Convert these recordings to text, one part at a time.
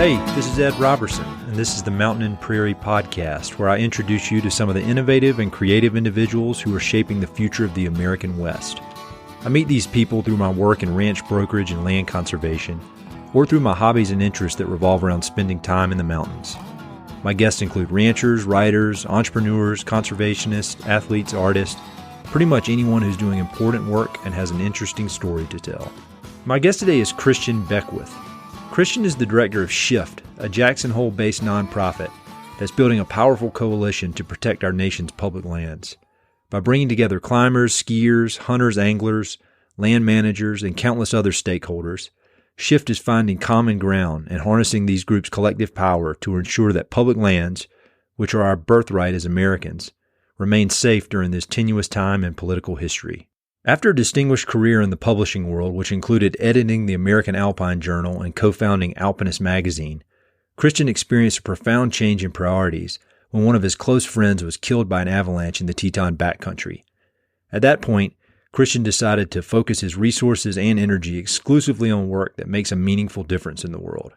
Hey, this is Ed Robertson, and this is the Mountain and Prairie Podcast, where I introduce you to some of the innovative and creative individuals who are shaping the future of the American West. I meet these people through my work in ranch brokerage and land conservation, or through my hobbies and interests that revolve around spending time in the mountains. My guests include ranchers, writers, entrepreneurs, conservationists, athletes, artists, pretty much anyone who's doing important work and has an interesting story to tell. My guest today is Christian Beckwith. Christian is the director of Shift, a Jackson Hole-based nonprofit that's building a powerful coalition to protect our nation's public lands. By bringing together climbers, skiers, hunters, anglers, land managers, and countless other stakeholders, Shift is finding common ground and harnessing these groups' collective power to ensure that public lands, which are our birthright as Americans, remain safe during this tenuous time in political history. After a distinguished career in the publishing world, which included editing the American Alpine Journal and co-founding Alpinist magazine, Christian experienced a profound change in priorities when one of his close friends was killed by an avalanche in the Teton backcountry. At that point, Christian decided to focus his resources and energy exclusively on work that makes a meaningful difference in the world.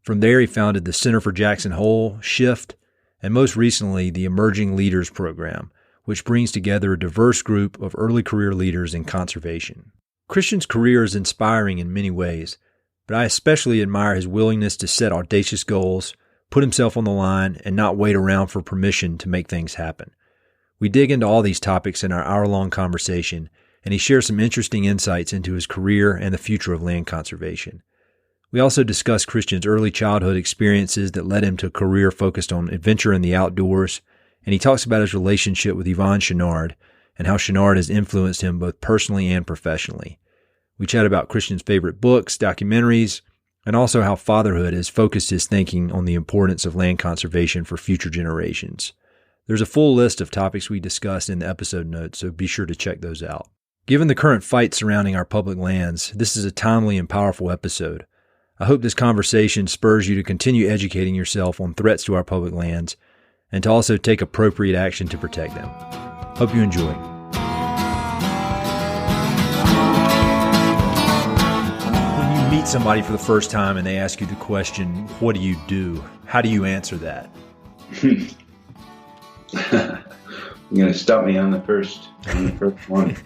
From there, he founded the Center for Jackson Hole, Shift, and most recently, the Emerging Leaders Program, which brings together a diverse group of early career leaders in conservation. Christian's career is inspiring in many ways, but I especially admire his willingness to set audacious goals, put himself on the line, and not wait around for permission to make things happen. We dig into all these topics in our hour-long conversation, and he shares some interesting insights into his career and the future of land conservation. We also discuss Christian's early childhood experiences that led him to a career focused on adventure in the outdoors, and he talks about his relationship with Yvon Chouinard and how Chouinard has influenced him both personally and professionally. We chat about Christian's favorite books, documentaries, and also how fatherhood has focused his thinking on the importance of land conservation for future generations. There's a full list of topics we discussed in the episode notes, so be sure to check those out. Given the current fight surrounding our public lands, this is a timely and powerful episode. I hope this conversation spurs you to continue educating yourself on threats to our public lands and to also take appropriate action to protect them. Hope you enjoy. When you meet somebody for the first time and they ask you the question, what do you do? How do you answer that? You're going to stump me on the first one.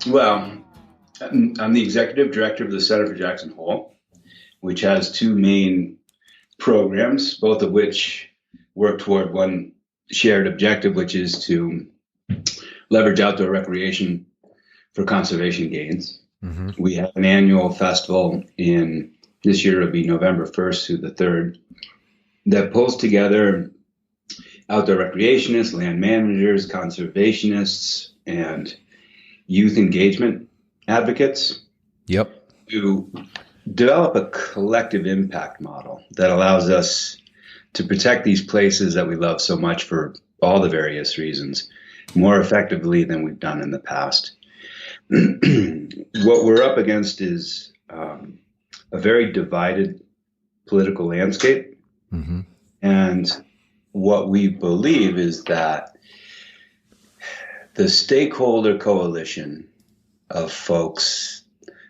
Well, I'm the executive director of the Center for Jackson Hole, which has two main programs, both of which work toward one shared objective, which is to leverage outdoor recreation for conservation gains. Mm-hmm. We have an annual festival this year it'll be November 1st through the 3rd, that pulls together outdoor recreationists, land managers, conservationists, and youth engagement advocates. Yep. To develop a collective impact model that allows us to protect these places that we love so much for all the various reasons more effectively than we've done in the past. What we're up against is a very divided political landscape. Mm-hmm. And what we believe is that the stakeholder coalition of folks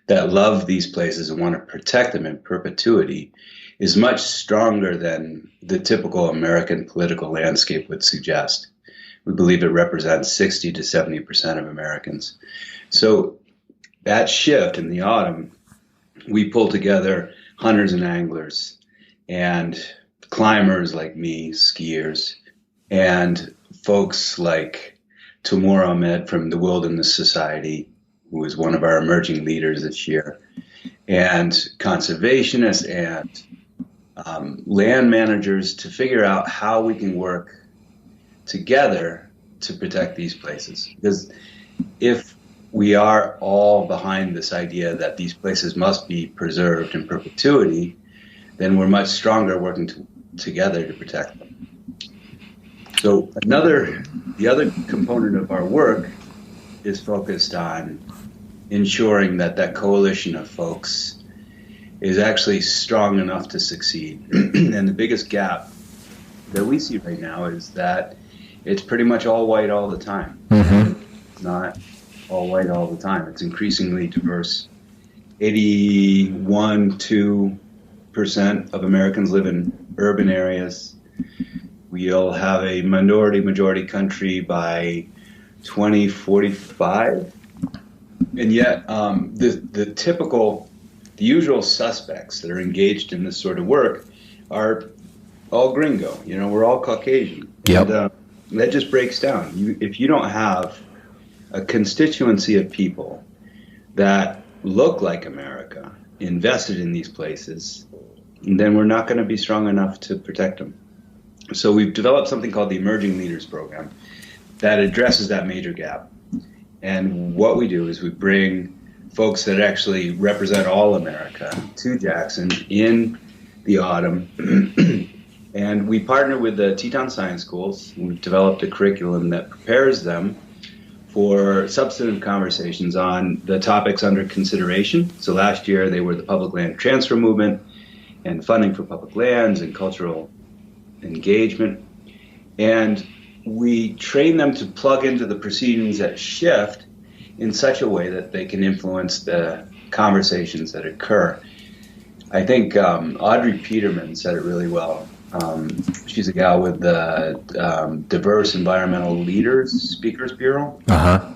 that love these places and want to protect them in perpetuity is much stronger than the typical American political landscape would suggest. We believe it represents 60 to 70% of Americans. So at Shift in the autumn, we pull together hunters and anglers and climbers like me, skiers, and folks like Timur Ahmed from the Wilderness Society, who is one of our emerging leaders this year, and conservationists and land managers to figure out how we can work together to protect these places. Because if we are all behind this idea that these places must be preserved in perpetuity, then we're much stronger working together to protect them. So the other component of our work is focused on ensuring that that coalition of folks is actually strong enough to succeed. And the biggest gap that we see right now is that it's pretty much all white all the time. Mm-hmm. It's not all white all the time. It's increasingly diverse 81, 2% of Americans live in urban areas. We'll have a majority country by 2045. And yet, the usual suspects that are engaged in this sort of work are all gringo. We're all Caucasian. Yep. And that just breaks down. If you don't have a constituency of people that look like America, invested in these places, then we're not going to be strong enough to protect them. So we've developed something called the Emerging Leaders Program that addresses that major gap. And what we do is we bring folks that actually represent all America to Jackson in the autumn. And we partner with the Teton Science Schools. We've developed a curriculum that prepares them for substantive conversations on the topics under consideration. So last year they were the public land transfer movement and funding for public lands and cultural engagement. And we train them to plug into the proceedings that shift in such a way that they can influence the conversations that occur. I think Audrey Peterman said it really well. She's a gal with the Diverse Environmental Leaders Speakers Bureau. Garbage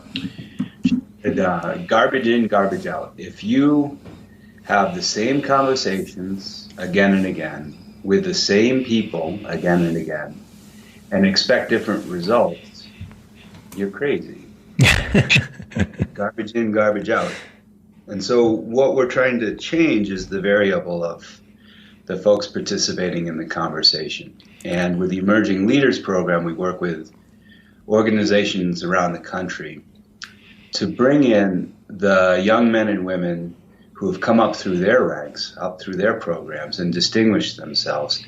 in, garbage out. If you have the same conversations again and again with the same people again and again and expect different results, you're crazy. Garbage in, garbage out. And so what we're trying to change is the variable of the folks participating in the conversation. And with the Emerging Leaders Program, we work with organizations around the country to bring in the young men and women who have come up through their ranks, up through their programs, and distinguished themselves.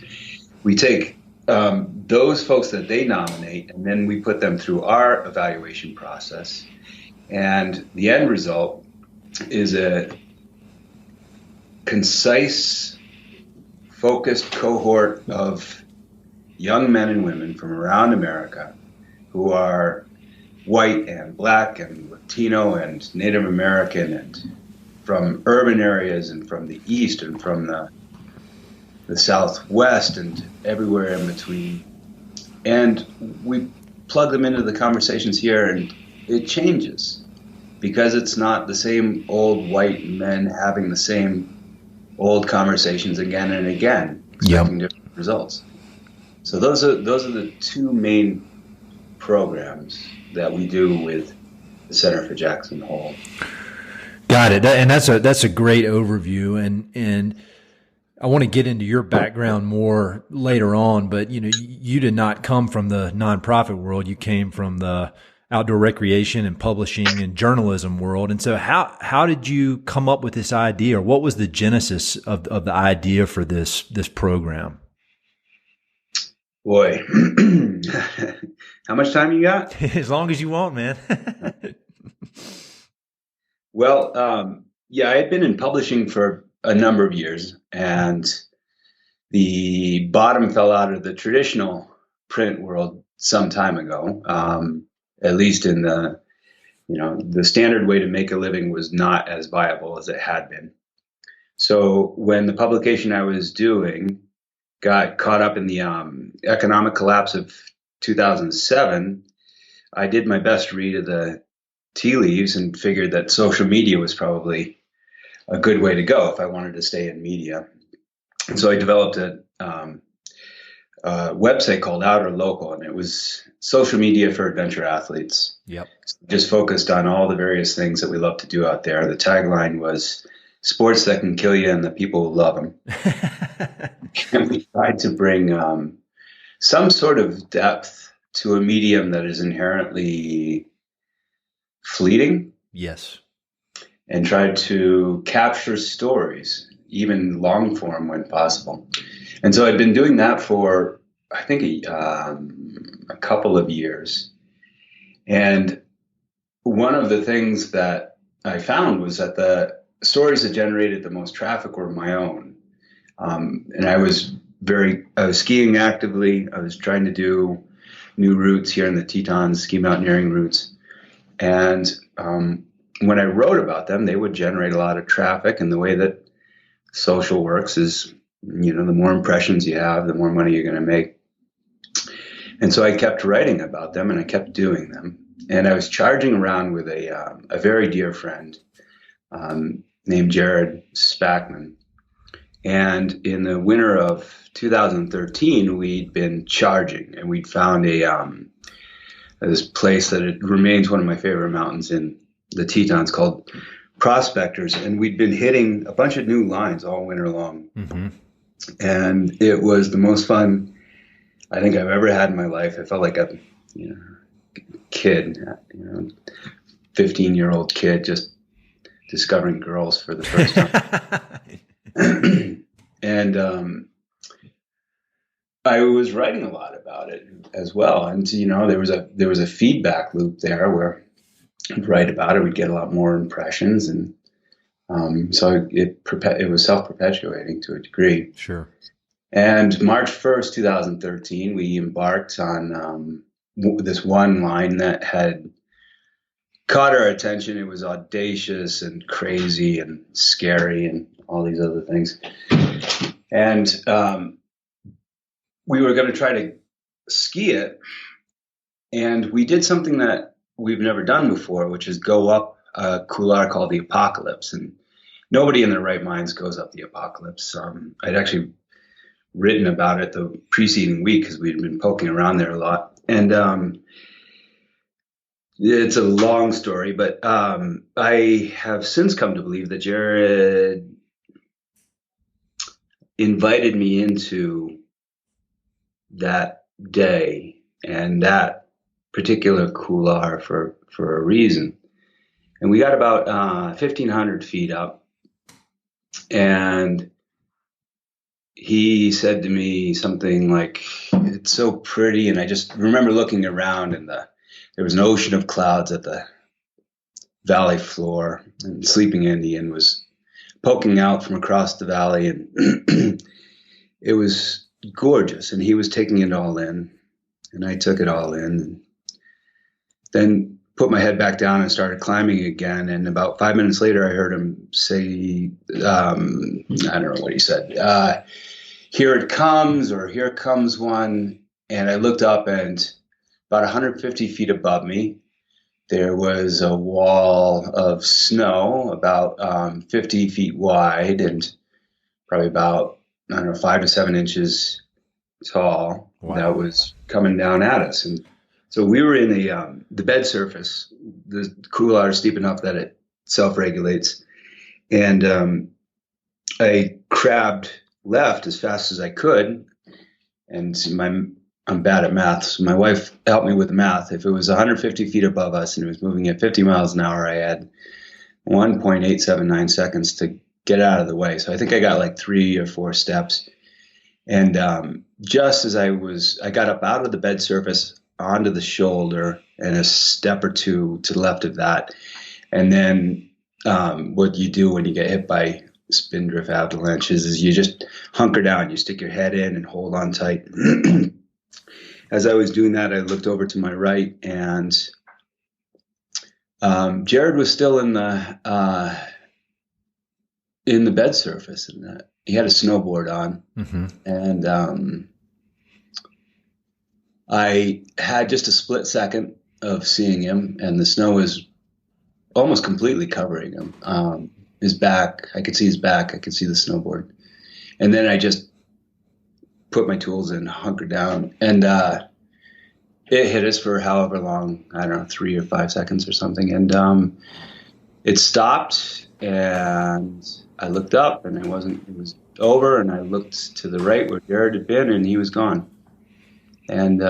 We take those folks that they nominate, and then we put them through our evaluation process. And the end result is a concise, focused cohort of young men and women from around America who are white and black and Latino and Native American and from urban areas and from the East and from the Southwest and everywhere in between. And we plug them into the conversations here, and it changes because it's not the same old white men having the same old conversations again and again, expecting different results. So those are the two main programs that we do with the Center for Jackson Hole. Got it. And that's a great overview. And I want to get into your background more later on, but you did not come from the nonprofit world. You came from the outdoor recreation and publishing and journalism world. And so how did you come up with this idea, or what was the genesis of the idea for this program? Boy, how much time you got? As long as you want, man. Well, I had been in publishing for a number of years, and the bottom fell out of the traditional print world some time ago. At least in the standard way to make a living was not as viable as it had been. So when the publication I was doing got caught up in the economic collapse of 2007, I did my best read of the tea leaves and figured that social media was probably a good way to go if I wanted to stay in media. And so I developed a website called Outer Local, and it was social media for adventure athletes. Yep. Just focused on all the various things that we love to do out there. The tagline was sports that can kill you and the people who love them. And we tried to bring some sort of depth to a medium that is inherently fleeting. Yes. And tried to capture stories, even long form when possible. And so I'd been doing that for, I think, a couple of years. And one of the things that I found was that the stories that generated the most traffic were my own. And I was skiing actively. I was trying to do new routes here in the Tetons, ski mountaineering routes. And when I wrote about them, they would generate a lot of traffic. And the way that social works is, the more impressions you have, the more money you're going to make. And so I kept writing about them, and I kept doing them. And I was charging around with a very dear friend named Jared Spackman. And in the winter of 2013, we'd been charging, and we'd found this place that it remains one of my favorite mountains in the Tetons called Prospectors. And we'd been hitting a bunch of new lines all winter long. Mm-hmm. And it was the most fun I think I've ever had in my life. I felt like a kid, 15-year-old kid just discovering girls for the first time. And I was writing a lot about it as well. And, there was a feedback loop there where I'd write about it, we'd get a lot more impressions. And so it was self-perpetuating to a degree. Sure. And March 1st, 2013, we embarked on this one line that had caught our attention. It was audacious and crazy and scary and all these other things. And we were going to try to ski it. And we did something that we've never done before, which is go up a couloir called the Apocalypse. And nobody in their right minds goes up the Apocalypse. I'd actually written about it the preceding week because we'd been poking around there a lot. And it's a long story, but I have since come to believe that Jared invited me into that day and that particular couloir for a reason. And we got about 1,500 feet up, and he said to me something like, "It's so pretty." And I just remember looking around, and there was an ocean of clouds at the valley floor, and Sleeping Indian was poking out from across the valley, and it was gorgeous. And he was taking it all in, and I took it all in, and then put my head back down and started climbing again. And about 5 minutes later, I heard him say, I don't know what he said, "Here it comes," or "Here comes one." And I looked up, and about 150 feet above me, there was a wall of snow about 50 feet wide and probably about, 5 to 7 inches tall. Wow. That was coming down at us. And so we were in the bed surface. The couloir is steep enough that it self-regulates. And I crabbed left as fast as I could. And I'm bad at math, so my wife helped me with the math. If it was 150 feet above us and it was moving at 50 miles an hour, I had 1.879 seconds to get out of the way. So I think I got like 3 or 4 steps. And just as I got up out of the bed surface onto the shoulder and a step or two to the left of that. And then what you do when you get hit by spindrift avalanches is you just hunker down. You stick your head in and hold on tight. As I was doing that, I looked over to my right, and Jared was still in the bed surface, and he had a snowboard on. Mm-hmm. And I had just a split second of seeing him, and the snow was almost completely covering him. His back, I could see his back, I could see the snowboard. And then I just put my tools in, hunkered down, and it hit us for however long, 3 or 5 seconds or something. And it stopped, and I looked up, and it was over, and I looked to the right where Jared had been, and he was gone. And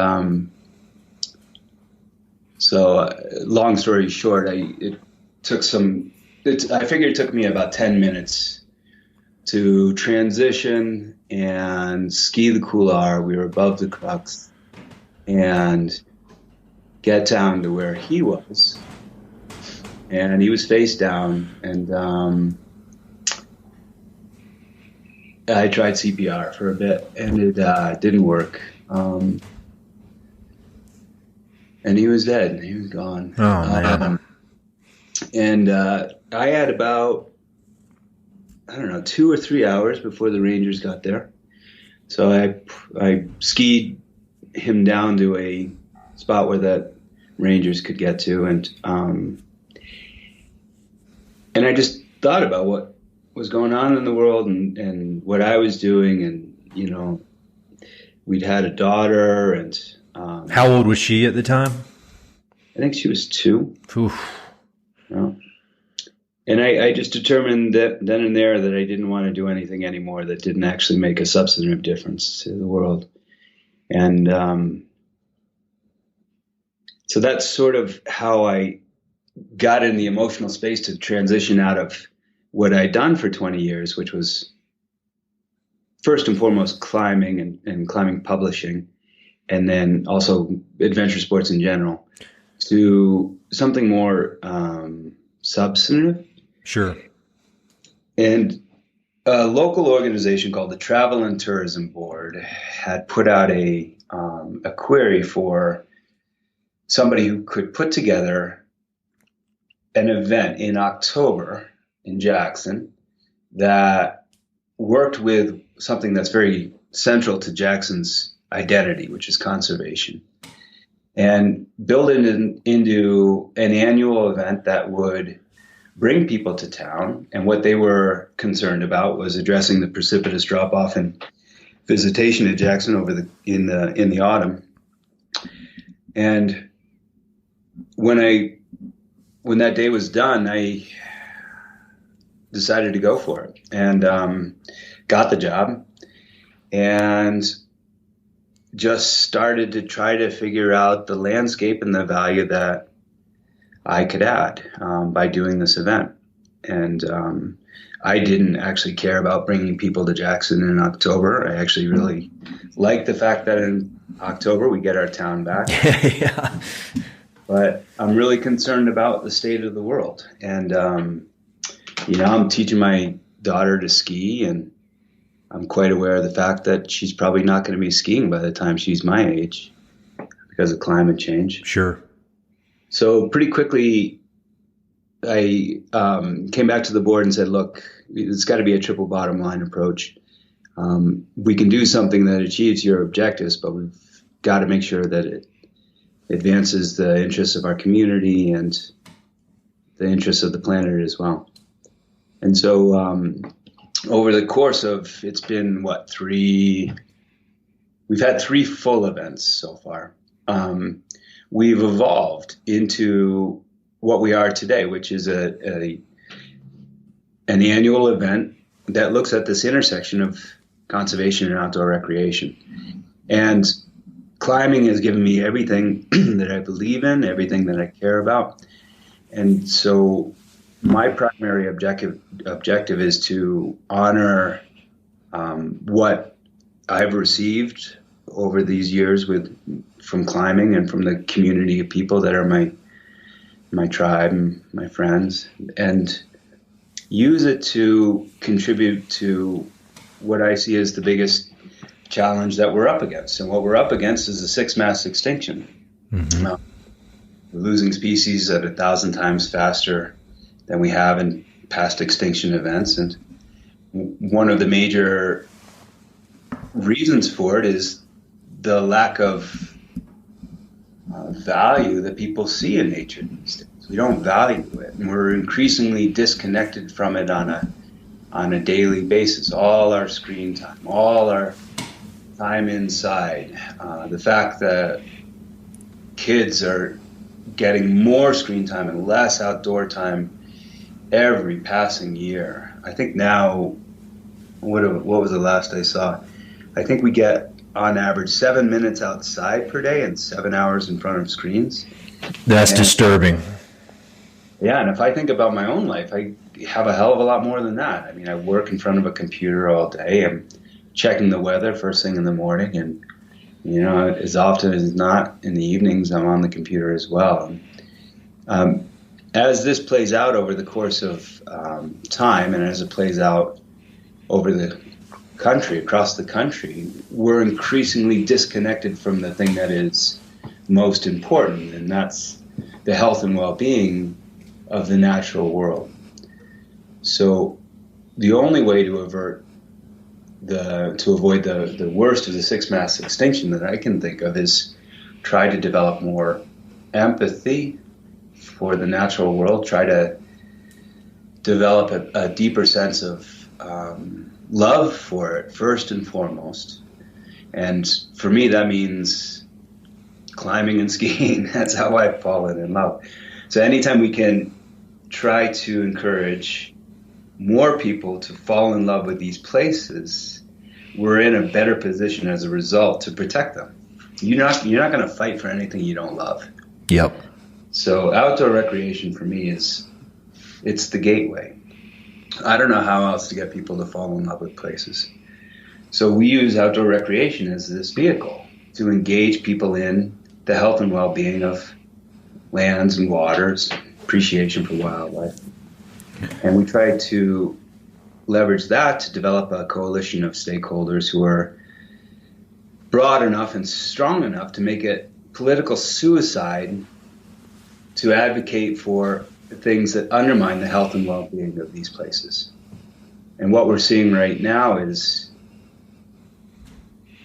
so long story short, I figured it took me about 10 minutes to transition and ski the couloir. We were above the crux, and get down to where he was. And he was face down, and I tried CPR for a bit, and it didn't work. And he was dead. He was gone. Oh, man. And I had about, I don't know, 2 or 3 hours before the Rangers got there. So I skied him down to a spot where the Rangers could get to, and I just thought about what was going on in the world and what I was doing, and we'd had a daughter, and how old was she at the time? I think she was 2. Oof. And I just determined that then and there that I didn't want to do anything anymore that didn't actually make a substantive difference to the world. And so that's sort of how I got in the emotional space to transition out of what I'd done for 20 years, which was first and foremost climbing and climbing publishing, and then also adventure sports in general, to something more substantive. Sure. And a local organization called the Travel and Tourism Board had put out a query for somebody who could put together an event in October in Jackson that worked with something that's very central to Jackson's identity, which is conservation, and build it into an annual event that would bring people to town. And what they were concerned about was addressing the precipitous drop-off in visitation to Jackson in the autumn. And when that day was done, I decided to go for it, and got the job, and just started to try to figure out the landscape and the value that I could add by doing this event. And I didn't actually care about bringing people to Jackson in October. I actually really like the fact that in October we get our town back. Yeah. But I'm really concerned about the state of the world. And, I'm teaching my daughter to ski, and I'm quite aware of the fact that she's probably not going to be skiing by the time she's my age because of climate change. Sure. So pretty quickly, I came back to the board and said, look, it's got to be a triple bottom line approach. We can do something that achieves your objectives, but we've got to make sure that it advances the interests of our community and the interests of the planet as well. And so over the course of, it's been we've had 3 full events so far. We've evolved into what we are today, which is an annual event that looks at this intersection of conservation and outdoor recreation. And climbing has given me everything that I believe in, everything that I care about. And so my primary objective is to honor what I've received over these years from climbing and from the community of people that are my tribe and my friends, and use it to contribute to what I see as the biggest challenge that we're up against. And what we're up against is a 6th mass extinction. Mm-hmm. We're losing species at 1,000 times faster than we have in past extinction events. And one of the major reasons for it is the lack of value that people see in nature these days. We don't value it, and we're increasingly disconnected from it on a daily basis. All our screen time, all our time inside, the fact that kids are getting more screen time and less outdoor time every passing year. I think now, what was the last I saw? I think we get on average 7 minutes outside per day and 7 hours in front of screens. That's disturbing. Yeah, and if I think about my own life, I have a hell of a lot more than that. I mean, I work in front of a computer all day. I'm checking the weather first thing in the morning, and as often as not in the evenings, I'm on the computer as well. As this plays out over the course of time, and as it plays out over the country, across the country, we're increasingly disconnected from the thing that is most important, and that's the health and well-being of the natural world. So the only way to avoid the worst of the sixth mass extinction that I can think of is try to develop more empathy for the natural world, try to develop a deeper sense of love for it first and foremost. And for me, that means climbing and skiing. That's how I've fallen in love. So anytime we can try to encourage more people to fall in love with these places, we're in a better position as a result to protect them. You're not going to fight for anything you don't love. Yep. So outdoor recreation for me it's the gateway. I don't know how else to get people to fall in love with places. So we use outdoor recreation as this vehicle to engage people in the health and well-being of lands and waters, appreciation for wildlife. And we try to leverage that to develop a coalition of stakeholders who are broad enough and strong enough to make it political suicide to advocate for things that undermine the health and well-being of these places. And what we're seeing right now is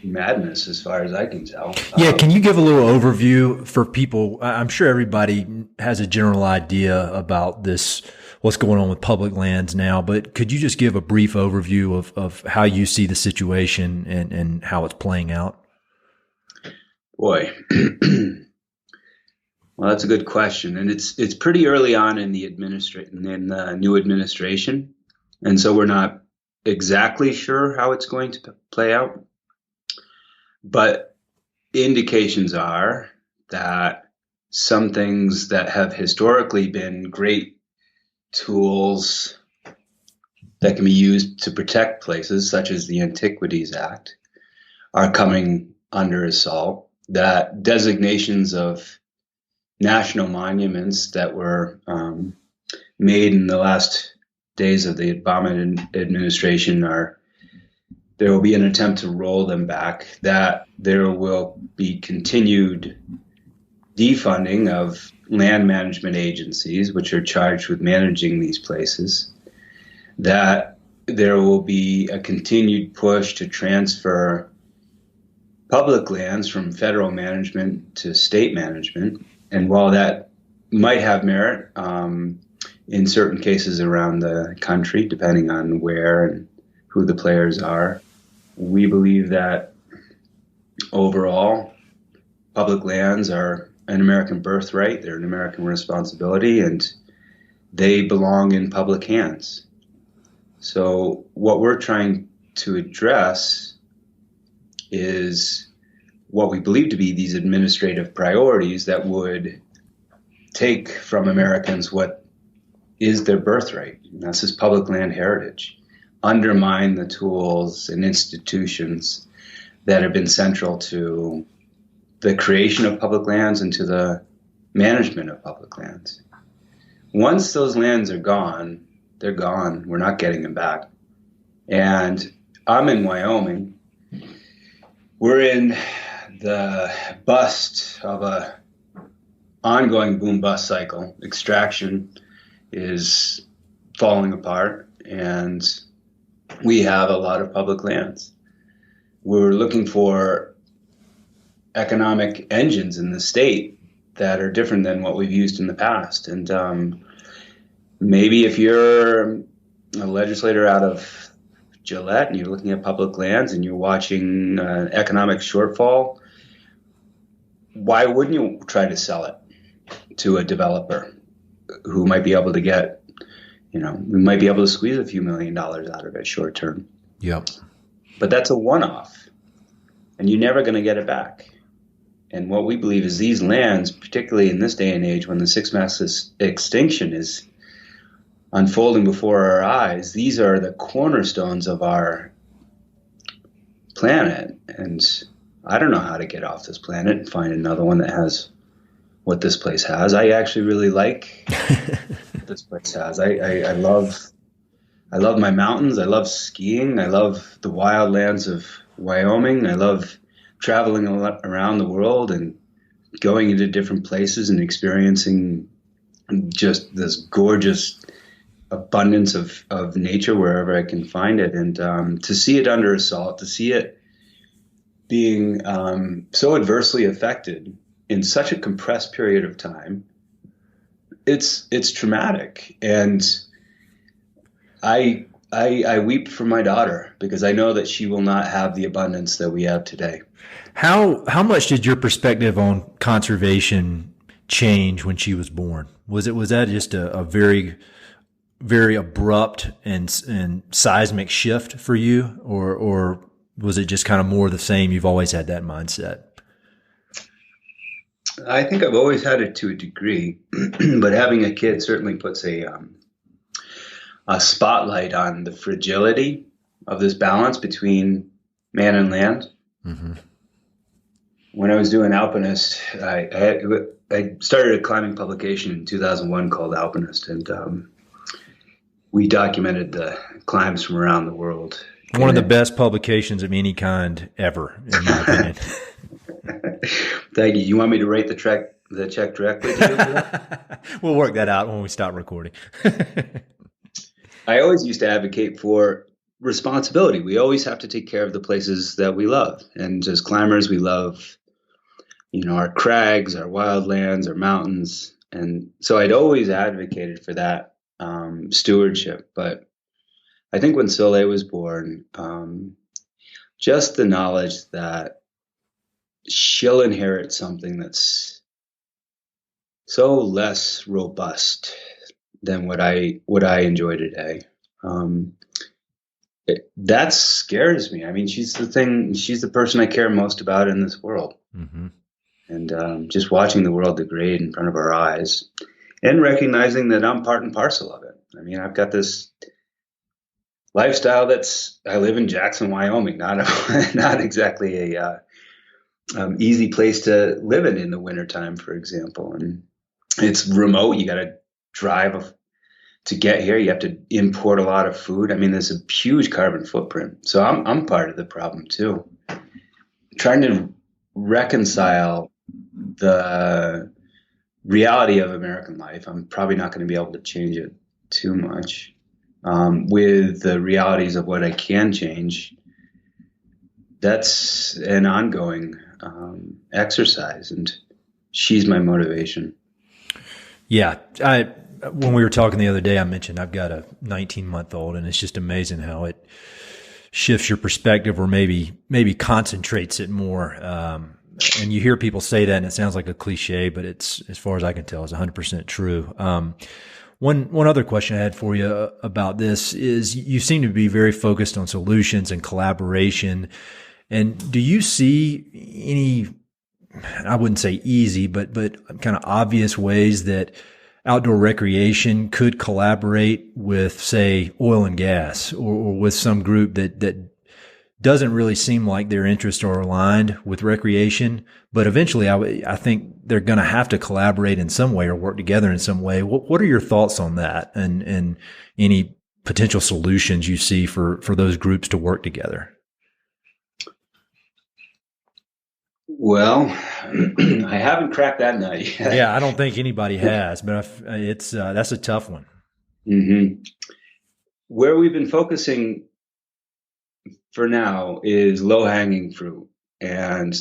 madness, as far as I can tell. Yeah, can you give a little overview for people? I'm sure everybody has a general idea about this, what's going on with public lands now, but could you just give a brief overview of how you see the situation and how it's playing out? Boy. Well, that's a good question, and it's pretty early on in the new administration, and so we're not exactly sure how it's going to play out. But indications are that some things that have historically been great tools that can be used to protect places, such as the Antiquities Act, are coming under assault. That designations of national monuments that were made in the last days of the Obama administration there will be an attempt to roll them back, that there will be continued defunding of land management agencies, which are charged with managing these places, that there will be a continued push to transfer public lands from federal management to state management. And while that might have merit in certain cases around the country, depending on where and who the players are, we believe that overall, public lands are an American birthright, they're an American responsibility, and they belong in public hands. So what we're trying to address is what we believe to be these administrative priorities that would take from Americans what is their birthright, and that's this public land heritage, undermine the tools and institutions that have been central to the creation of public lands and to the management of public lands. Once those lands are gone, they're gone. We're not getting them back. And I'm in Wyoming. We're in the bust of a ongoing boom-bust cycle. Extraction is falling apart, and we have a lot of public lands. We're looking for economic engines in the state that are different than what we've used in the past. And maybe if you're a legislator out of Gillette and you're looking at public lands and you're watching economic shortfall, why wouldn't you try to sell it to a developer who might be able to get, we might be able to squeeze a few $1 million out of it short term. Yep. But that's a one-off, and you're never going to get it back. And what we believe is these lands, particularly in this day and age when the sixth mass extinction is unfolding before our eyes, these are the cornerstones of our planet. And I don't know how to get off this planet and find another one that has what this place has. I actually really like what this place has. I love my mountains. I love skiing. I love the wild lands of Wyoming. I love traveling around the world and going into different places and experiencing just this gorgeous abundance of nature wherever I can find it. And to see it under assault, to see it being so adversely affected in such a compressed period of time, it's traumatic. And I weep for my daughter because I know that she will not have the abundance that we have today. How much did your perspective on conservation change when she was born? Was that just a very, very abrupt and seismic shift for you, or was it just kind of more of the same? You've always had that mindset. I think I've always had it to a degree, but having a kid certainly puts a spotlight on the fragility of this balance between man and land. Mm-hmm. When I was doing Alpinist, I started a climbing publication in 2001 called Alpinist, and we documented the climbs from around the world. One of the best publications of any kind ever, in my opinion. Thank you. You want me to write the check directly to you? We'll work that out when we stop recording. I always used to advocate for responsibility. We always have to take care of the places that we love. And as climbers, we love, our crags, our wildlands, our mountains. And so I'd always advocated for that stewardship. But I think when Soleil was born, just the knowledge that she'll inherit something that's so less robust than what I enjoy today. That scares me. I mean, she's the person I care most about in this world. Mm-hmm. And just watching the world degrade in front of our eyes and recognizing that I'm part and parcel of it. I mean, I've got this lifestyle I live in Jackson, Wyoming, not exactly a easy place to live in the wintertime, for example. And it's remote. You got to drive to get here. You have to import a lot of food. I mean, there's a huge carbon footprint. So I'm part of the problem too. Trying to reconcile the reality of American life. I'm probably not going to be able to change it too much with the realities of what I can change. That's an ongoing exercise, and she's my motivation. Yeah. When we were talking the other day, I mentioned I've got a 19-month-old, and it's just amazing how it shifts your perspective or maybe concentrates it more. And you hear people say that and it sounds like a cliche, but it's, as far as I can tell, it's 100% true. One other question I had for you about this is you seem to be very focused on solutions and collaboration. And do you see any, I wouldn't say easy, but kind of obvious ways that outdoor recreation could collaborate with, say, oil and gas or with some group that doesn't really seem like their interests are aligned with recreation, but eventually I think they're going to have to collaborate in some way or work together in some way. What are your thoughts on that and any potential solutions you see for those groups to work together? Well, I haven't cracked that nut yet. Yeah, I don't think anybody has, but that's a tough one. Mm-hmm. Where we've been focusing for now is low-hanging fruit, and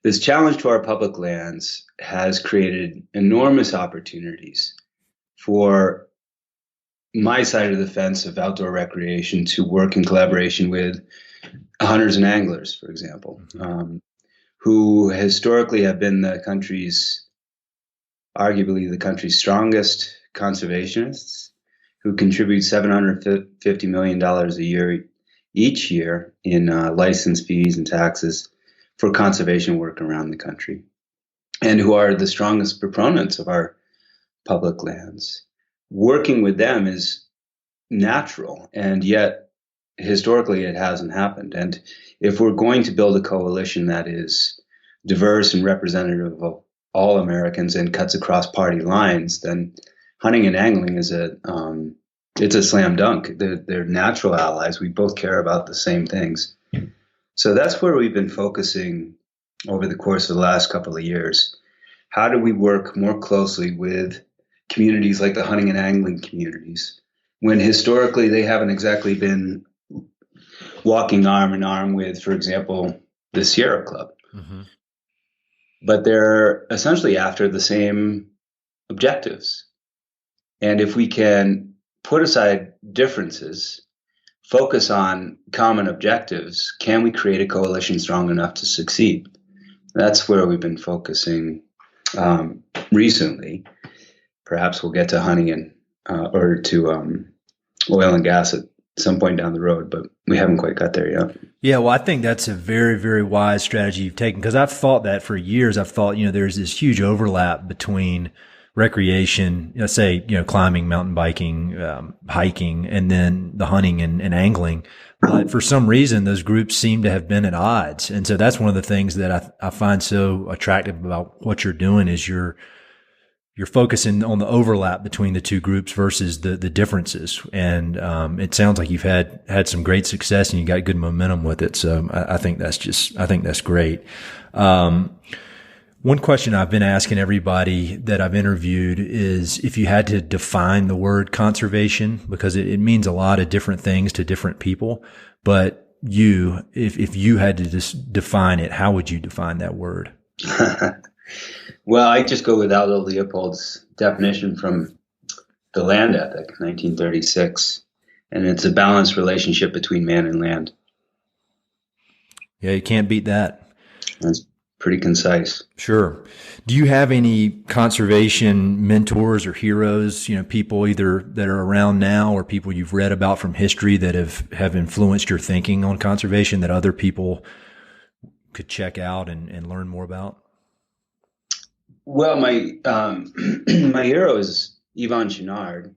this challenge to our public lands has created enormous opportunities for my side of the fence of outdoor recreation to work in collaboration with hunters and anglers, for example, who historically have been arguably the country's strongest conservationists, who contribute $750 million a year each year in license fees and taxes for conservation work around the country, and who are the strongest proponents of our public lands. Working with them is natural, and yet historically it hasn't happened. And if we're going to build a coalition that is diverse and representative of all Americans and cuts across party lines, then hunting and angling is it's a slam dunk. They're natural allies. We both care about the same things. So that's where we've been focusing over the course of the last couple of years. how do we work more closely with communities like the hunting and angling communities, when historically they haven't exactly been walking arm in arm with, for example, the Sierra Club. Mm-hmm. But they're essentially after the same objectives. And if we can put aside differences, focus on common objectives, can we create a coalition strong enough to succeed? That's where we've been focusing recently. Perhaps we'll get to hunting and or to oil and gas at some point down the road, but we haven't quite got there yet. Yeah, well, I think that's a very, very wise strategy you've taken, because I've thought that for years. I've thought, there's this huge overlap between recreation, say, climbing, mountain biking, hiking, and then the hunting and angling. But for some reason, those groups seem to have been at odds. And so that's one of the things that I find so attractive about what you're doing is you're focusing on the overlap between the two groups versus the differences. And it sounds like you've had some great success and you got good momentum with it. So I think that's great. One question I've been asking everybody that I've interviewed is if you had to define the word conservation, because it means a lot of different things to different people. But if you had to just define it, how would you define that word? Well, I just go with Aldo Leopold's definition from The Land Ethic, 1936, and it's a balanced relationship between man and land. Yeah, you can't beat that. That's pretty concise. Sure. Do you have any conservation mentors or heroes, people either that are around now or people you've read about from history that have influenced your thinking on conservation that other people could check out and learn more about? Well, my my hero is Yvon Chouinard.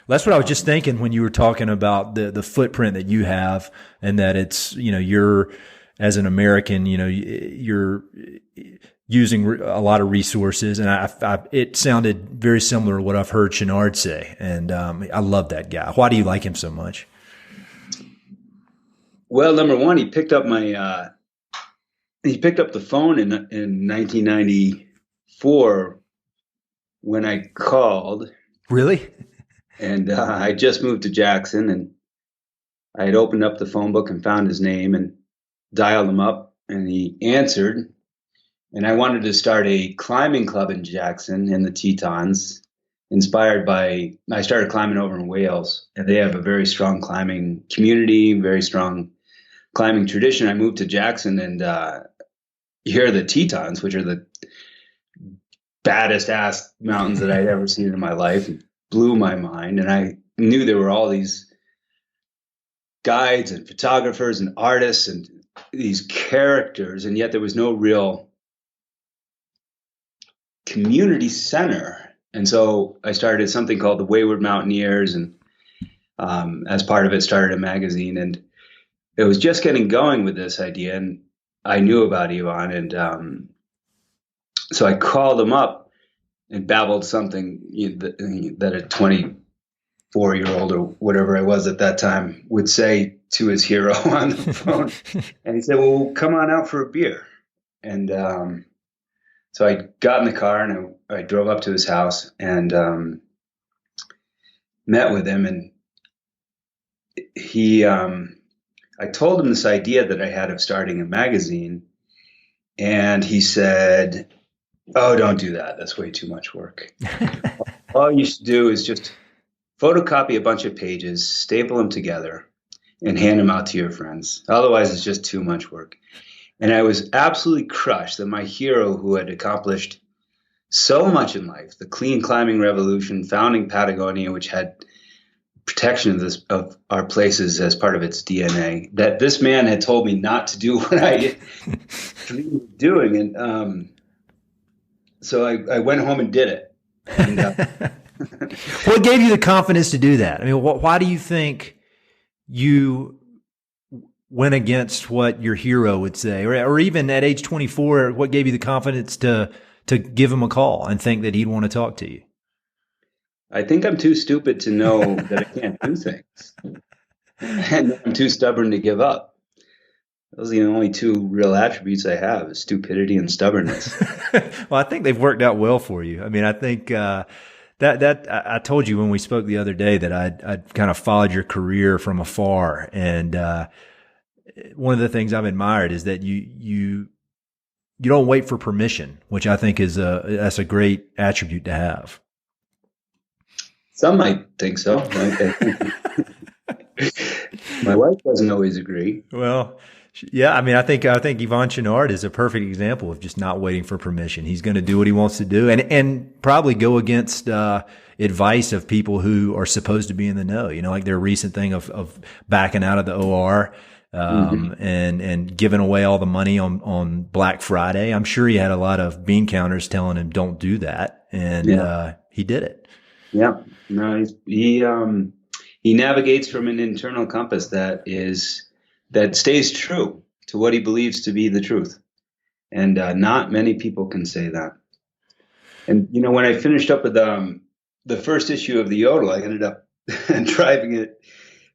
That's what I was just thinking when you were talking about the footprint that you have, and that it's, you're, as an American, you're using a lot of resources, and it sounded very similar to what I've heard Chouinard say, and I love that guy. Why do you like him so much? Well, number one, he picked up the phone in 1994 when I called. Really? And I just moved to Jackson, and I had opened up the phone book and found his name and dialed him up, and he answered. And I wanted to start a climbing club in Jackson in the Tetons, I started climbing over in Wales, and they have a very strong climbing community, very strong climbing tradition. I moved to Jackson, and here are the Tetons, which are the baddest ass mountains that I'd ever seen in my life. It blew my mind. And I knew there were all these guides and photographers and artists and these characters, and yet there was no real community center. And so I started something called the Wayward Mountaineers, and as part of it started a magazine, and it was just getting going with this idea. And I knew about Yvon, and so I called him up and babbled something that a 24-year-old or whatever I was at that time would say to his hero on the phone. And he said, well, come on out for a beer. And so I got in the car and I drove up to his house and met with him. And I told him this idea that I had of starting a magazine. And he said, oh, don't do that. That's way too much work. All you should do is just photocopy a bunch of pages, staple them together, and hand them out to your friends. Otherwise, it's just too much work. And I was absolutely crushed that my hero, who had accomplished so much in life, the clean climbing revolution, founding Patagonia, which had protection of our places as part of its DNA, that this man had told me not to do what I was doing. And so I went home and did it. And, what gave you the confidence to do that? I mean, why do you think you went against what your hero would say? Or even at age 24, what gave you the confidence to give him a call and think that he'd want to talk to you? I think I'm too stupid to know that I can't do things. And I'm too stubborn to give up. Those are the only two real attributes I have: is stupidity and stubbornness. Well, I think they've worked out well for you. I mean, I think I told you when we spoke the other day that I'd kind of followed your career from afar, and one of the things I've admired is that you don't wait for permission, which I think that's a great attribute to have. Some might think so. My wife doesn't always agree. Well, yeah, I mean, I think Yvon Chouinard is a perfect example of just not waiting for permission. He's going to do what he wants to do, and probably go against advice of people who are supposed to be in the know. You know, like their recent thing of backing out of the OR. And giving away all the money on Black Friday. I'm sure he had a lot of bean counters telling him don't do that, and he did it. Yeah, no, he navigates from an internal compass that stays true to what he believes to be the truth, and not many people can say that. And you know, when I finished up with the first issue of the Yodel, I ended up driving it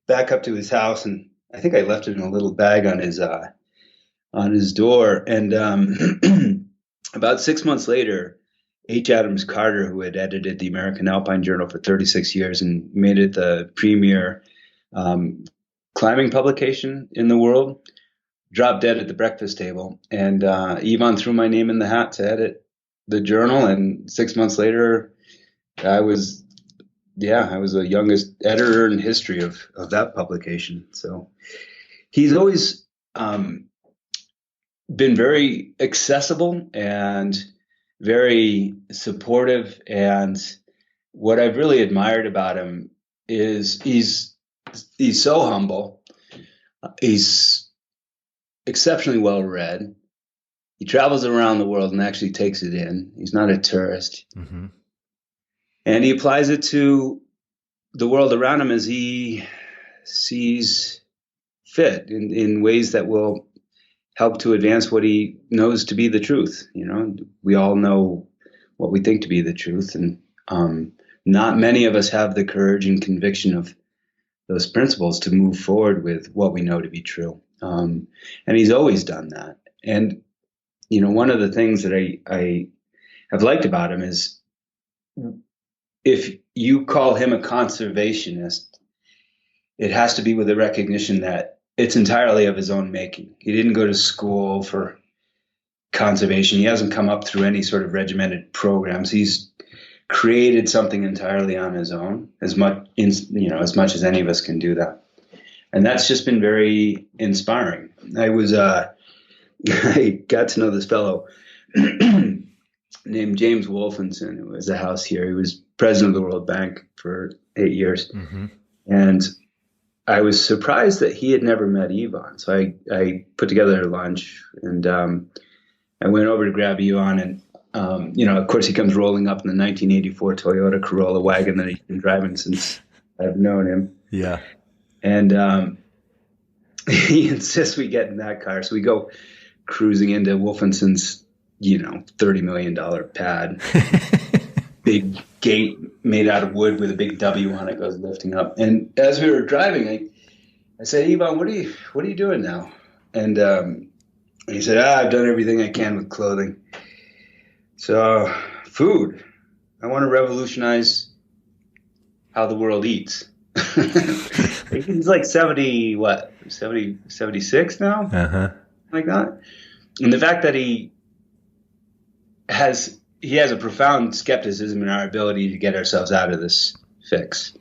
back up to his house, and I think I left it in a little bag on his door. And about 6 months later, H. Adams Carter, who had edited the American Alpine Journal for 36 years and made it the premier climbing publication in the world, dropped dead at the breakfast table. And Yvon threw my name in the hat to edit the journal. And 6 months later, I was the youngest editor in history of that publication. So he's always been very accessible and very supportive. And what I've really admired about him is he's so humble. He's exceptionally well read. He travels around the world and actually takes it in. He's not a tourist. Mm-hmm. And he applies it to the world around him as he sees fit in ways that will help to advance what he knows to be the truth. You know, we all know what we think to be the truth, and not many of us have the courage and conviction of those principles to move forward with what we know to be true. And he's always done that. And, you know, one of the things that I have liked about him is, if you call him a conservationist, it has to be with a recognition that it's entirely of his own making. He didn't go to school for conservation. He hasn't come up through any sort of regimented programs. He's created something entirely on his own, as much as any of us can do that. And that's just been very inspiring. I got to know this fellow named James Wolfenson, who has a house here. He was president of the World Bank for 8 years. Mm-hmm. And I was surprised that he had never met Yvon. So I put together a lunch, and I went over to grab Yvon, and of course he comes rolling up in the 1984 Toyota Corolla wagon that he's been driving since I've known him. Yeah. And he insists we get in that car. So we go cruising into Wolfenson's, $30 million pad, big gate made out of wood with a big W on it goes lifting up. And as we were driving, I said, Yvon, what are you doing now? And he said, I've done everything I can with clothing. So food, I want to revolutionize how the world eats. He's like 76 now? Uh-huh. Like that. And the fact that he has a profound skepticism in our ability to get ourselves out of this fix.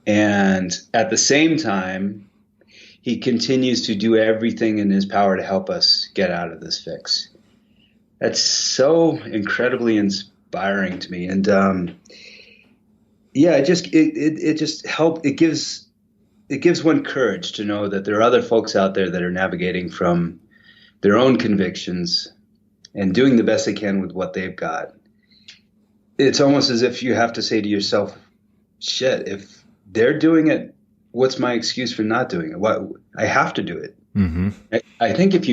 And at the same time, he continues to do everything in his power to help us get out of this fix. That's so incredibly inspiring to me. And it just helps. It gives one courage to know that there are other folks out there that are navigating from their own convictions and doing the best they can with what they've got. It's almost as if you have to say to yourself, shit, if they're doing it, what's my excuse for not doing it? What, I have to do it. Mm-hmm. I think if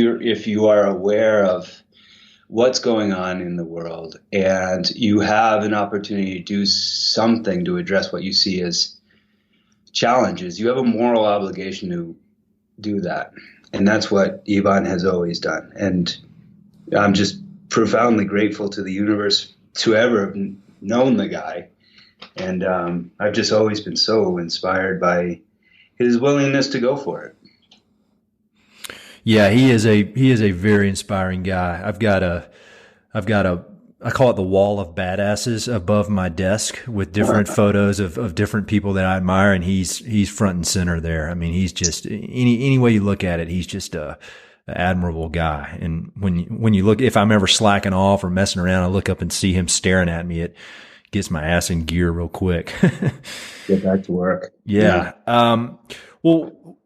you are aware of what's going on in the world and you have an opportunity to do something to address what you see as challenges, you have a moral obligation to do that. And that's what Ivan has always done. And I'm just profoundly grateful to the universe to ever have known the guy. And I've just always been so inspired by his willingness to go for it. Yeah, he is a very inspiring guy. I've got a I call it the wall of badasses above my desk with different photos of different people that I admire, and he's front and center there. I mean, he's just any way you look at it, he's just an admirable guy. And when you look, if I'm ever slacking off or messing around, I look up and see him staring at me. It gets my ass in gear real quick. Get back to work. Yeah. Well,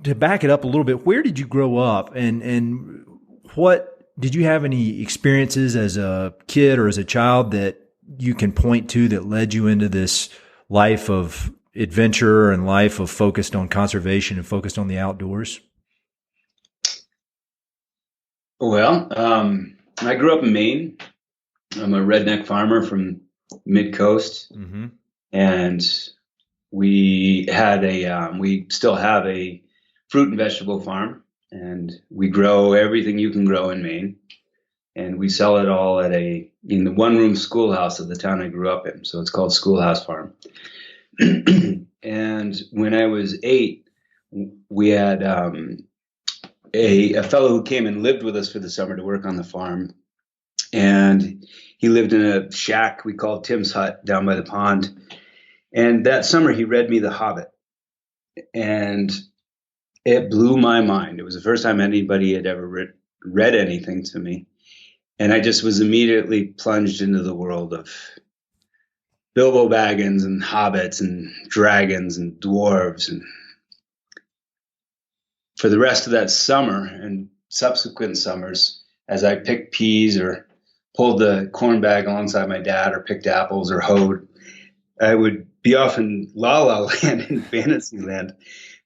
to back it up a little bit, where did you grow up, and what did you have any experiences as a kid or as a child that you can point to that led you into this life of adventure and life of focused on conservation and focused on the outdoors? Well, I grew up in Maine. I'm a redneck farmer from mid-coast, and we still have a fruit and vegetable farm, and we grow everything you can grow in Maine, and we sell it all in the one-room schoolhouse of the town I grew up in. So it's called Schoolhouse Farm. And when I was 8, we had a fellow who came and lived with us for the summer to work on the farm, and he lived in a shack we called Tim's Hut down by the pond. And that summer he read me The Hobbit, and it blew my mind. It was the first time anybody had ever read anything to me. And I just was immediately plunged into the world of Bilbo Baggins and hobbits and dragons and dwarves. And for the rest of that summer and subsequent summers, as I picked peas or pulled the corn bag alongside my dad or picked apples or hoed, I would be off in La La Land in Fantasyland,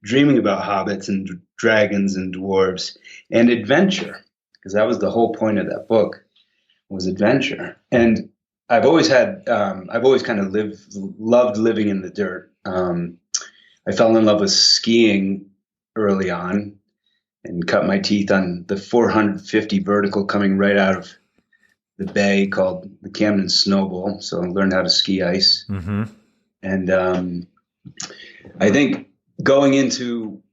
dreaming about hobbits and dragons and dwarves and adventure, because that was the whole point of that book, was adventure. And I've always kind of loved living in the dirt. I fell in love with skiing early on and cut my teeth on the 450 vertical coming right out of the bay called the Camden Snowball. So I learned how to ski ice. And I think going into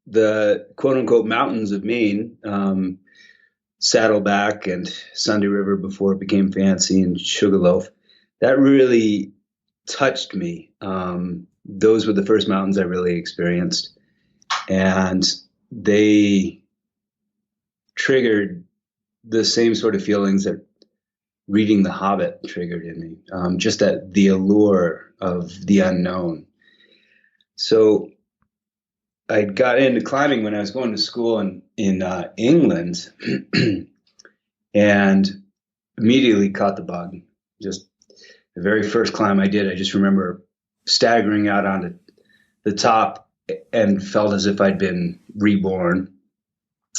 the quote unquote mountains of Maine, Saddleback and Sunday River before it became fancy, and Sugarloaf, that really touched me. Those were the first mountains I really experienced, and they triggered the same sort of feelings that reading The Hobbit triggered in me, just that the allure of the unknown. So I got into climbing when I was going to school in England, and immediately caught the bug. Just the very first climb I did, I just remember staggering out onto the top and felt as if I'd been reborn.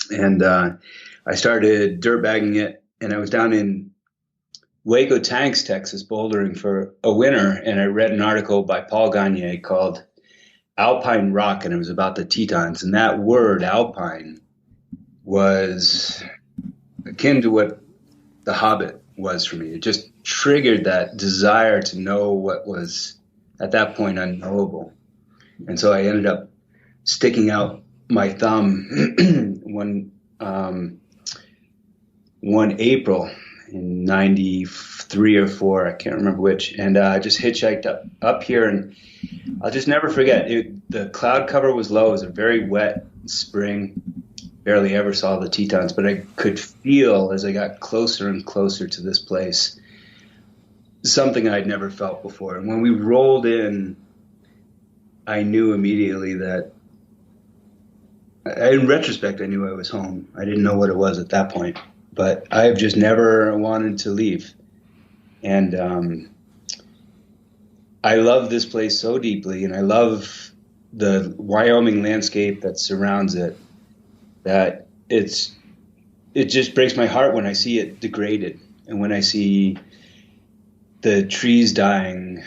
And I started dirtbagging it, and I was down in Waco Tanks, Texas, bouldering for a winter, and I read an article by Paul Gagne called Alpine Rock, and it was about the Tetons. And that word, alpine, was akin to what The Hobbit was for me. It just triggered that desire to know what was, at that point, unknowable. And so I ended up sticking out my thumb one April in 93 or 4, I can't remember which, and I just hitchhiked up here, and I'll just never forget it. The cloud cover was low. It was a very wet spring. Barely ever saw the Tetons, but I could feel as I got closer and closer to this place something I'd never felt before. And when we rolled in, I knew immediately that, in retrospect, I knew I was home. I didn't know what it was at that point, but I've just never wanted to leave. And I love this place so deeply, and I love the Wyoming landscape that surrounds it, that it just breaks my heart when I see it degraded, and when I see the trees dying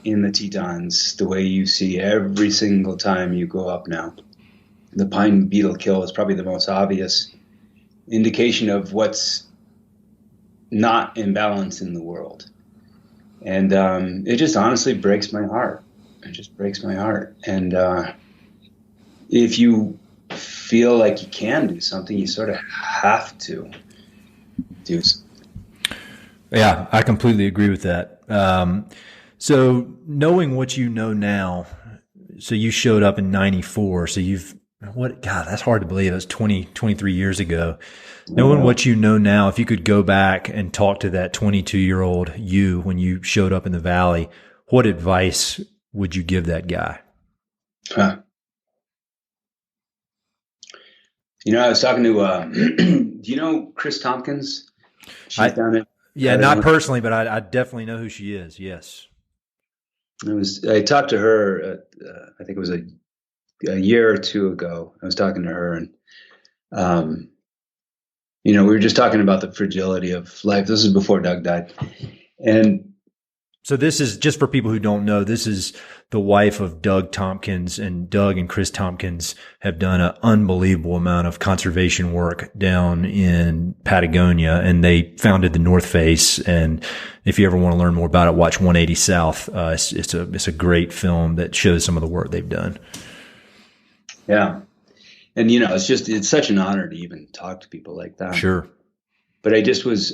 in the Tetons the way you see every single time you go up now. the pine beetle kill is probably the most obvious indication of what's not in balance in the world. And it just honestly breaks my heart. It just breaks my heart. And if you feel like you can do something, you sort of have to do something. Yeah, I completely agree with that. So knowing what you know now, so you showed up in 94. So God, that's hard to believe. It was 23 years ago. Knowing what you know now, if you could go back and talk to that 22-year-old you when you showed up in the Valley, what advice would you give that guy? I was talking to, do you know Chris Tompkins? She's down at. Yeah, not personally, but I definitely know who she is. Yes. I talked to her, I think it was a year or two ago. I was talking to her, and, we were just talking about the fragility of life. This is before Doug died. And so this is, just for people who don't know, this is the wife of Doug Tompkins, and Doug and Chris Tompkins have done an unbelievable amount of conservation work down in Patagonia, and they founded the North Face. And if you ever want to learn more about it, watch 180 South. It's a great film that shows some of the work they've done. Yeah. And, it's such an honor to even talk to people like that. Sure. But I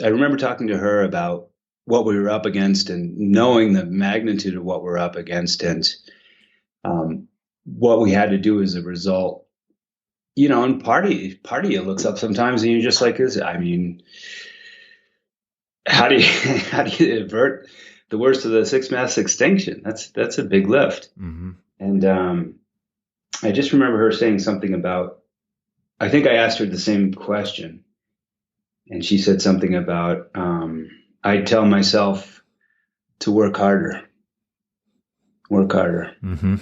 remember talking to her about what we were up against and knowing the magnitude of what we're up against and what we had to do as a result. And party you looks up sometimes and you're just like, how do you avert the worst of the sixth mass extinction? That's a big lift. Mm-hmm. And I just remember her saying something about, I think I asked her the same question, and she said something about, I tell myself to work harder. Mm-hmm.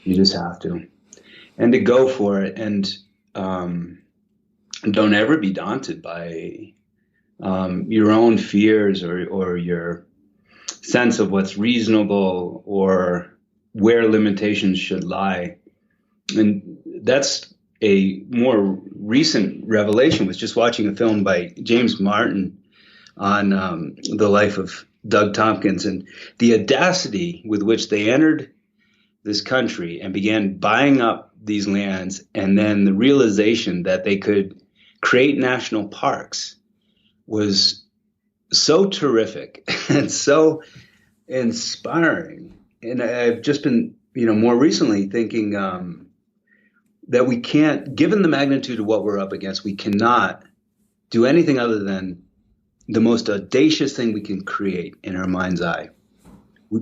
You just have to, and to go for it. And don't ever be daunted by your own fears or your sense of what's reasonable or where limitations should lie. And that's a more recent revelation, was just watching a film by James Martin on the life of Doug Tompkins, and the audacity with which they entered this country and began buying up these lands, and then the realization that they could create national parks was so terrific and so inspiring. And I've just been, more recently thinking that we can't, given the magnitude of what we're up against, we cannot do anything other than the most audacious thing we can create in our mind's eye.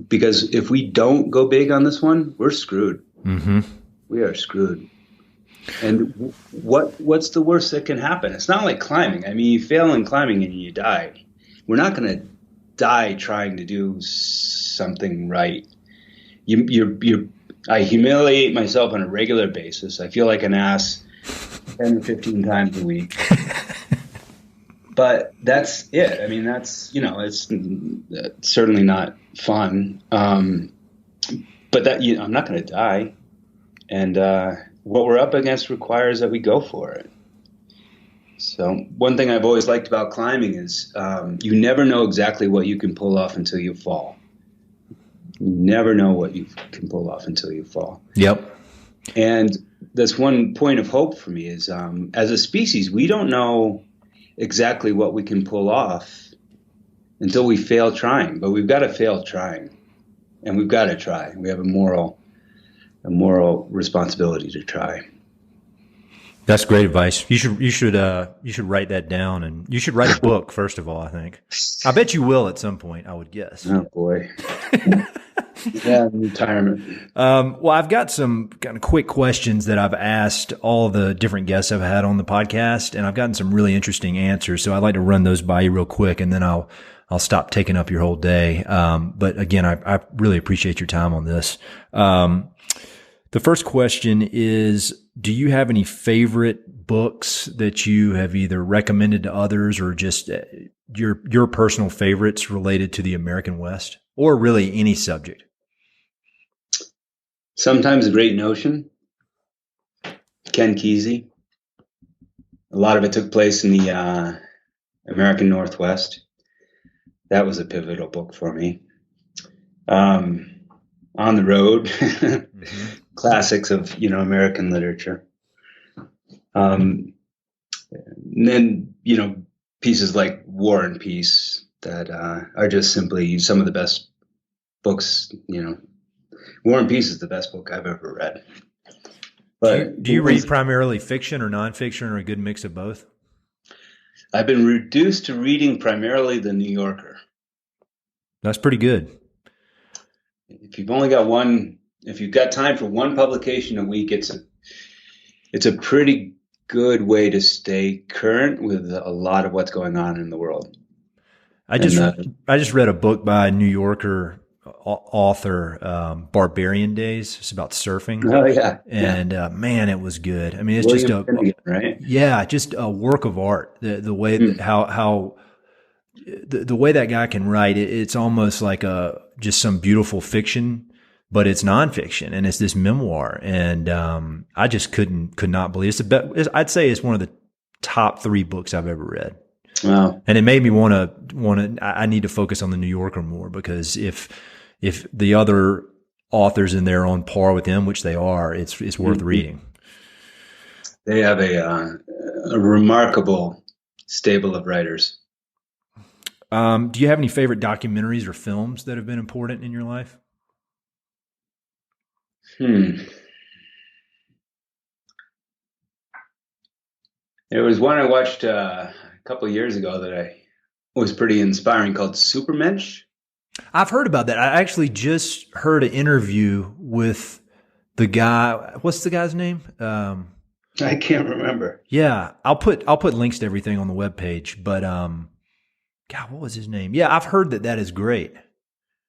Because if we don't go big on this one, we're screwed. Mm-hmm. We are screwed. And what's the worst that can happen? It's not like climbing. You fail in climbing and you die. We're not going to die trying to do something right. I humiliate myself on a regular basis. I feel like an ass 10 or 15 times a week. But that's it. It's certainly not fun. But I'm not going to die. And what we're up against requires that we go for it. So one thing I've always liked about climbing is you never know exactly what you can pull off until you fall. You never know what you can pull off until you fall. Yep. And that's one point of hope for me is as a species, we don't know exactly what we can pull off until we fail trying, but we've got to fail trying, and we've got to try. We have a moral responsibility to try. That's great advice. You should write that down, and you should write a book first of all. I think. I bet you will at some point. I would guess. Oh boy. Yeah, retirement. Well, I've got some kind of quick questions that I've asked all the different guests I've had on the podcast, and I've gotten some really interesting answers. So I'd like to run those by you real quick, and then I'll stop taking up your whole day. But again, I really appreciate your time on this. The first question is, do you have any favorite books that you have either recommended to others or just your personal favorites related to the American West, or really any subject? Sometimes a Great Notion. Ken Kesey. A lot of it took place in the American Northwest. That was a pivotal book for me. On the Road, classics of American literature. And then pieces like War and Peace that are just simply some of the best books. War and Peace is the best book I've ever read. But do you read primarily fiction or nonfiction, or a good mix of both? I've been reduced to reading primarily the New Yorker. That's pretty good. If you've only got one, if you've got time for one publication a week, it's a pretty good way to stay current with a lot of what's going on in the world. I just read a book by a New Yorker author, Barbarian Days. It's about surfing. Oh yeah, and man, it was good. I mean, it's William Finnegan, right? Yeah, just a work of art. The way that how the way that guy can write it, it's almost like just some beautiful fiction, but it's nonfiction, and it's this memoir. And I just could not believe I'd say it's one of the top 3 books I've ever read. Wow. And it made me want to. I need to focus on the New Yorker more, because if the other authors in there are on par with him, which they are, it's worth reading. They have a remarkable stable of writers. Do you have any favorite documentaries or films that have been important in your life? There was one I watched a couple of years ago that I was pretty inspiring, called Supermensch. I've heard about that. I actually just heard an interview with the guy. What's the guy's name? I can't remember. Yeah, I'll put links to everything on the webpage. But God, what was his name? Yeah, I've heard that is great.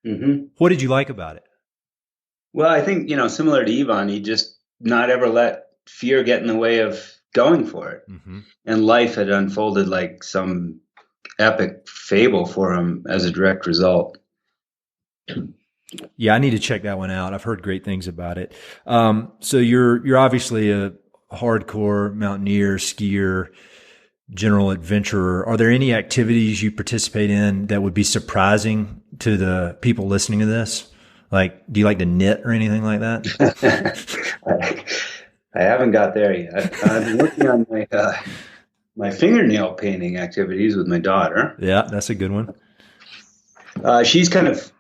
Mm-hmm. What did you like about it? Well, I think similar to Ivan, he just not ever let fear get in the way of going for it. Mm-hmm. And life had unfolded like some epic fable for him as a direct result. Yeah, I need to check that one out. I've heard great things about it. So you're obviously a hardcore mountaineer, skier, general adventurer. Are there any activities you participate in that would be surprising to the people listening to this? Like, do you like to knit or anything like that? I haven't got there yet. I've been working on my fingernail painting activities with my daughter. Yeah, that's a good one. She's kind of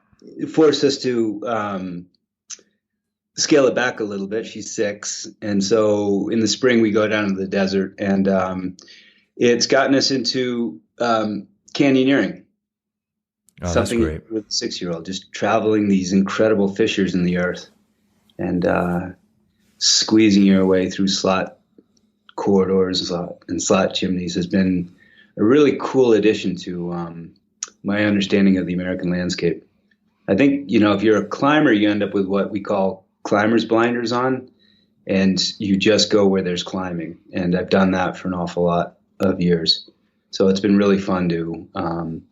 forced us to scale it back a little bit. She's 6. And so in the spring, we go down to the desert, and it's gotten us into canyoneering. Oh, something that's great. With a 6-year-old, just traveling these incredible fissures in the earth and squeezing your way through slot corridors and slot chimneys has been a really cool addition to my understanding of the American landscape. I think, if you're a climber, you end up with what we call climber's blinders on, and you just go where there's climbing. And I've done that for an awful lot of years. So it's been really fun to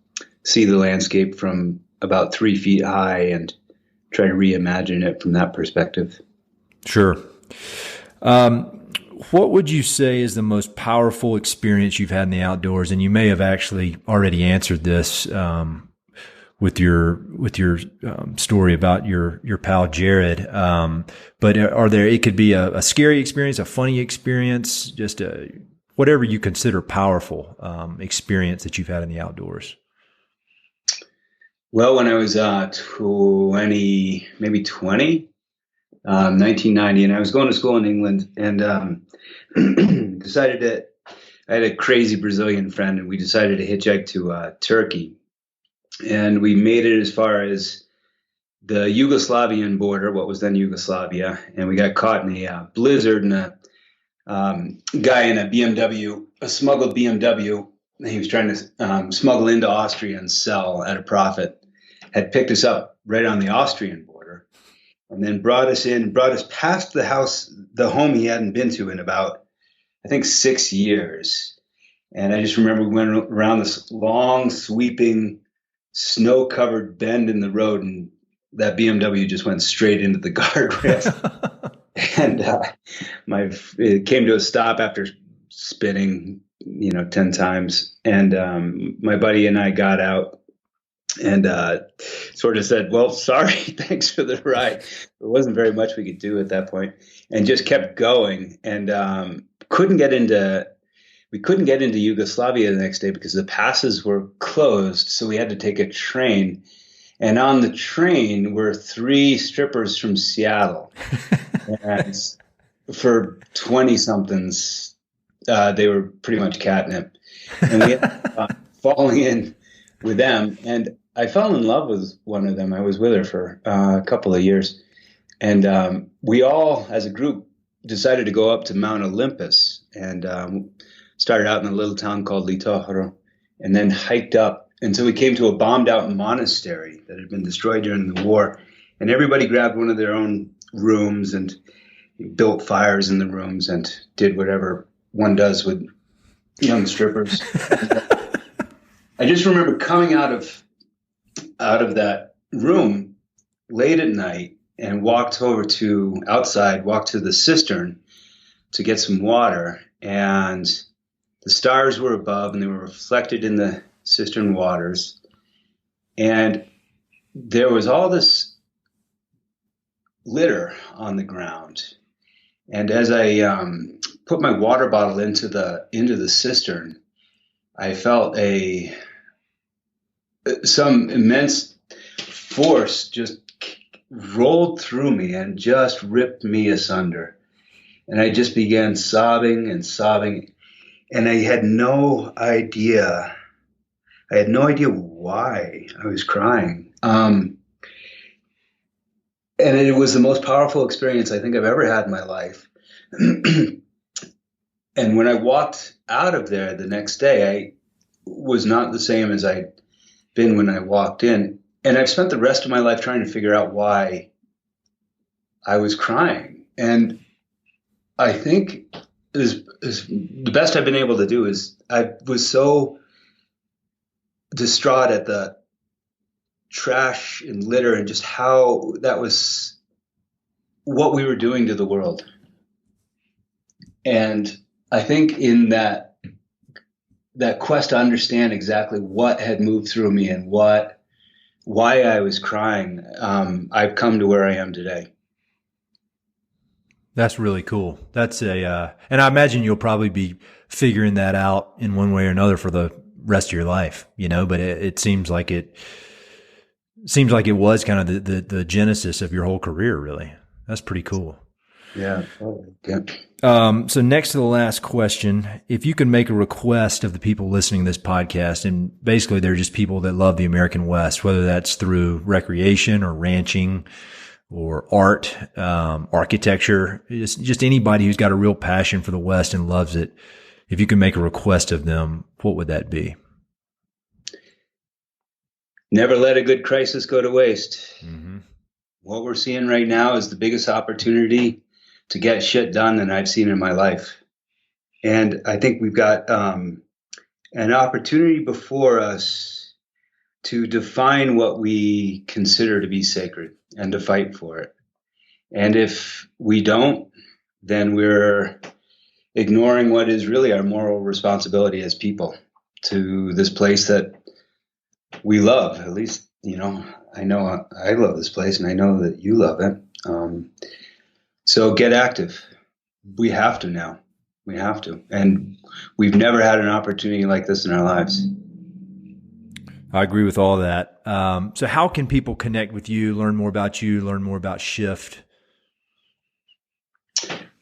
see the landscape from about 3 feet high and try to reimagine it from that perspective. Sure. What would you say is the most powerful experience you've had in the outdoors? And you may have actually already answered this with your story about your pal Jared. But it could be a scary experience, a funny experience, just whatever you consider powerful experience that you've had in the outdoors. Well, when I was 20, 1990, and I was going to school in England, and I had a crazy Brazilian friend, and we decided to hitchhike to Turkey. And we made it as far as the Yugoslavian border, what was then Yugoslavia, and we got caught in a blizzard, and a guy in a BMW, a smuggled BMW, he was trying to smuggle into Austria and sell at a profit, had picked us up right on the Austrian border, and then brought us past the home he hadn't been to in about, I think, 6 years. And I just remember we went around this long, sweeping, snow-covered bend in the road, and that BMW just went straight into the guardrail. and it came to a stop after spinning, 10 times. And my buddy and I got out and sort of said, well, sorry, thanks for the ride. There wasn't very much we could do at that point, and just kept going. And we couldn't get into Yugoslavia the next day because the passes were closed. So we had to take a train. And on the train were 3 strippers from Seattle. And for 20 somethings, they were pretty much catnip. And we ended up falling in with them. And I fell in love with one of them. I was with her for a couple of years. And we all, as a group, decided to go up to Mount Olympus and started out in a little town called Litohoro and then hiked up until we came to a bombed out monastery that had been destroyed during the war. And everybody grabbed one of their own rooms and built fires in the rooms and did whatever one does with young strippers. I just remember coming out of that room late at night and walked to the cistern to get some water. And the stars were above and they were reflected in the cistern waters. And there was all this litter on the ground. And as I put my water bottle into the cistern, I felt some immense force just rolled through me and just ripped me asunder. And I just began sobbing and sobbing. And I had no idea why I was crying. And it was the most powerful experience I think I've ever had in my life. And when I walked out of there the next day, I was not the same as I'd been when I walked in. And I've spent the rest of my life trying to figure out why I was crying. And I think is the best I've been able to do is I was so distraught at the trash and litter and just how that was what we were doing to the world. And I think in that quest to understand exactly what had moved through me and why I was crying, I've come to where I am today. That's really cool. And I imagine you'll probably be figuring that out in one way or another for the rest of your life, but it seems like it was kind of the genesis of your whole career, really. That's pretty cool. Yeah. So next to the last question, if you can make a request of the people listening to this podcast, and basically they're just people that love the American West, whether that's through recreation or ranching or art, architecture, just anybody who's got a real passion for the West and loves it. If you can make a request of them, what would that be? Never let a good crisis go to waste. Mm-hmm. What we're seeing right now is the biggest opportunity to get shit done than I've seen in my life. And I think we've got an opportunity before us to define what we consider to be sacred and to fight for it. And if we don't, then we're ignoring what is really our moral responsibility as people to this place that we love. At least, I know I love this place and I know that you love it. So get active. We have to now. We have to. And we've never had an opportunity like this in our lives. I agree with all that. So how can people connect with you, learn more about you, learn more about Shift?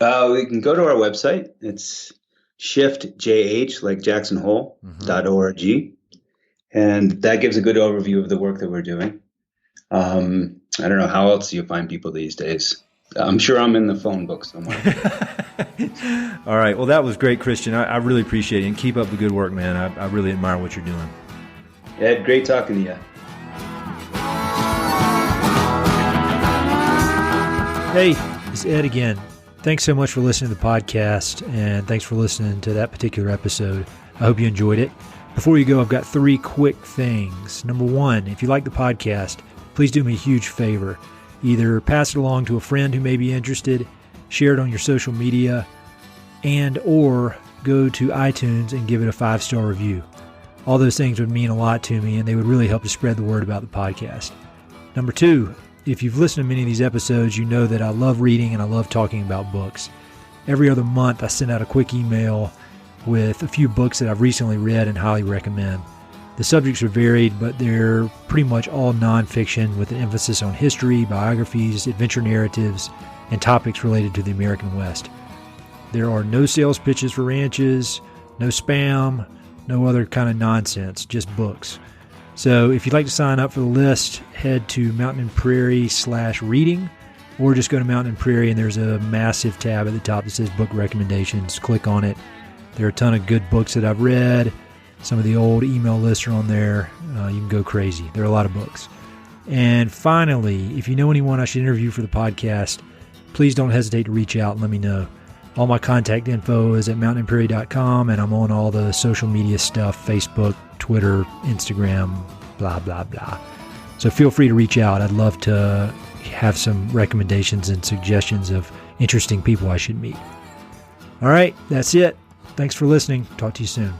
We can go to our website. It's shiftjh, like Jackson Hole, .org. And that gives a good overview of the work that we're doing. I don't know, how else do you find people these days? I'm sure I'm in the phone book somewhere. All right. Well, that was great, Christian. I really appreciate it. And keep up the good work, man. I really admire what you're doing. Ed, great talking to you. Hey, it's Ed again. Thanks so much for listening to the podcast, and thanks for listening to that particular episode. I hope you enjoyed it. Before you go, I've got 3 quick things. Number 1, if you like the podcast, please do me a huge favor. Either pass it along to a friend who may be interested, share it on your social media, and or go to iTunes and give it a 5-star review. All those things would mean a lot to me, and they would really help to spread the word about the podcast. Number 2, if you've listened to many of these episodes, you know that I love reading and I love talking about books. Every other month, I send out a quick email with a few books that I've recently read and highly recommend. The subjects are varied, but they're pretty much all nonfiction with an emphasis on history, biographies, adventure narratives, and topics related to the American West. There are no sales pitches for ranches, no spam, no other kind of nonsense, just books. So if you'd like to sign up for the list, head to Mountain and Prairie/reading, or just go to Mountain and Prairie and there's a massive tab at the top that says book recommendations. Click on it. There are a ton of good books that I've read. Some of the old email lists are on there. You can go crazy. There are a lot of books. And finally, if you know anyone I should interview for the podcast, please don't hesitate to reach out and let me know. All my contact info is at mountainandprairie.com, and I'm on all the social media stuff, Facebook, Twitter, Instagram, blah, blah, blah. So feel free to reach out. I'd love to have some recommendations and suggestions of interesting people I should meet. All right, that's it. Thanks for listening. Talk to you soon.